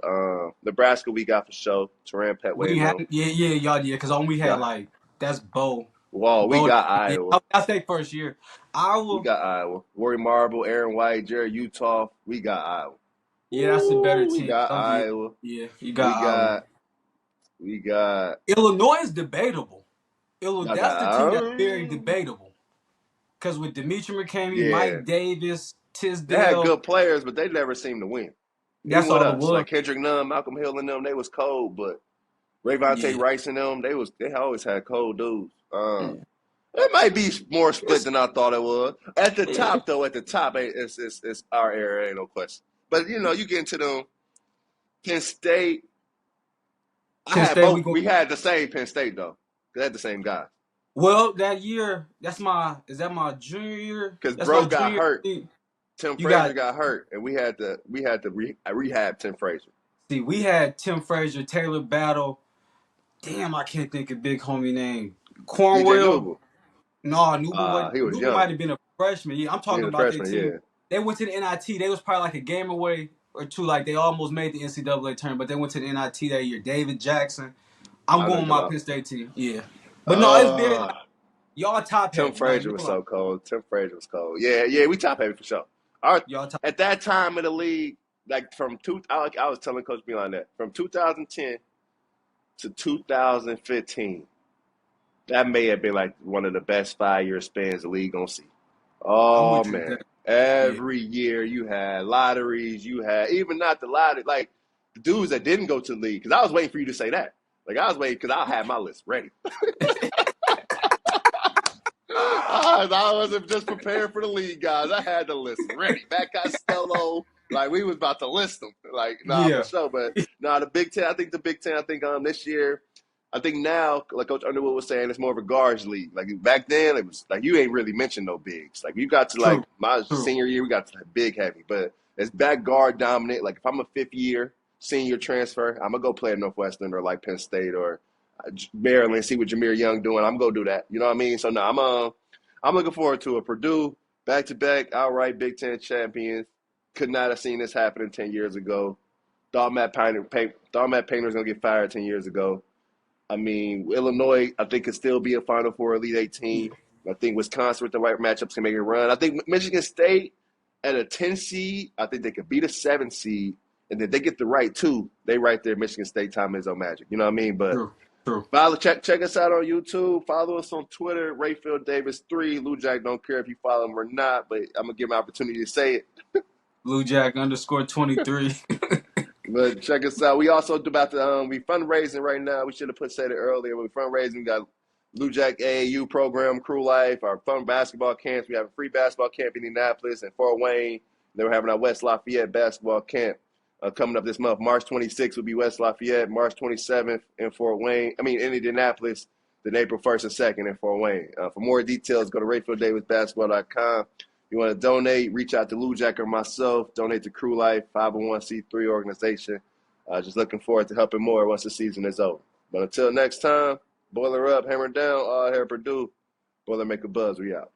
Nebraska, we got for sure. Teran Petway we and had. them. Yeah, y'all. Yeah, cause all we had Yeah. like that's Bo. Well, we Bo. got Yeah, Iowa. that's their first year. We Iowa. got Iowa. Rory Marble, Aaron White, Jerry Utah. We got Iowa. Yeah, that's the better Ooh, we team. got Oh, yeah, Iowa. yeah, you We got Iowa. got we got Illinois is debatable. y'all That's the team that's got very debatable. Because with Dimitri McCamey, yeah. Mike Davis, They had Tisdale, good players, but they never seemed to win. Even that's with all it us, was. like Kendrick Nunn, Malcolm Hill, and them, they was cold. But Rayvonte Yeah. Rice and them, they always had cold dudes. Yeah. It might be more split It's, than I thought it was. At the yeah. top, though, it's our area, ain't no question. But you get into them Penn State. I Penn had State, we both. go. We had the same Penn State though. They had the same guy. Well, that year, is that my junior year? Because That's my bro got junior hurt. year. Tim You Frazier got, got hurt, and we had to rehab Tim Frazier. see, we had Tim Frazier, Taylor Battle. Damn, I can't think of big homie name. DJ Cornwell. Newble. No, Nubu He was Nubu might young. have been a freshman. Yeah, I'm He talking was a about their freshman. team. Yeah. They went to the NIT. They was probably like a game away or two. Like they almost made the NCAA tournament, but they went to the NIT that year. David Jackson. I'm I know going what with you're my talking Penn State team. Yeah, but no, it's very about. like y'all top Tim heavy. Like Frazier no was lie, so cold. Tim Frazier was cold. Yeah, we top heavy for sure. Our y'all top. At that time in the league, like I was telling Coach Milan that from 2010 to 2015, that may have been like one of the best 5 year spans the league gonna see. I'm Oh with you with man, that. Yeah, every year you had lotteries. You had even not the lottery, like the dudes that didn't go to the league. Because I was waiting for you to say that. Like I was waiting because I had my list ready. I wasn't just prepared for the league, guys. I had the list ready. Matt Costello, like we was about to list them. Like, nah, for yeah, sure. But nah, the Big Ten. I think the Big Ten. I think this year. I think now, like Coach Underwood was saying, it's more of a guards league. Like back then, it was like you ain't really mentioned no bigs. Like you got to like true, my true. senior year, we got to big heavy, but it's back guard dominant. Like if I'm a fifth year senior transfer, I'm gonna go play at Northwestern or like Penn State or Maryland, see what Jameer Young doing. I'm gonna go do that. You know what I mean? So no, I'm looking forward to a Purdue back to back outright Big Ten champions. Could not have seen this happening 10 years ago. Thought Matt Painter was gonna get fired 10 years ago. I mean, Illinois, I think, could still be a Final Four Elite Eight Yeah, team. I think Wisconsin with the right matchups can make a run. I think Michigan State at a 10 seed, I think they could beat a 7 seed. And then they get the right two, they right there, Michigan State, Tom Izzo magic. You know what I mean? But true, true. check us out on YouTube. Follow us on Twitter, Rapheal Davis 3. Lou Jack, don't care if you follow him or not, but I'm going to give him an opportunity to say it. Blue Jack _23. But check us out. We also about to we fundraising right now. We should have said it earlier. We're fundraising. We got Blue Jack AAU program, Crew Life, our fun basketball camps. We have a free basketball camp in Indianapolis and Fort Wayne. Then we're having our West Lafayette basketball camp coming up this month. March 26th will be West Lafayette. March 27th in in Indianapolis. Then April 1st and 2nd in Fort Wayne. For more details, go to RaphealDavisBasketball.com. You want to donate, reach out to Lou Jack or myself. Donate to Crew Life, 501c3 organization. Just looking forward to helping more once the season is over. But until next time, boiler up, hammer down, all hair Purdue. Boiler make a buzz. We out.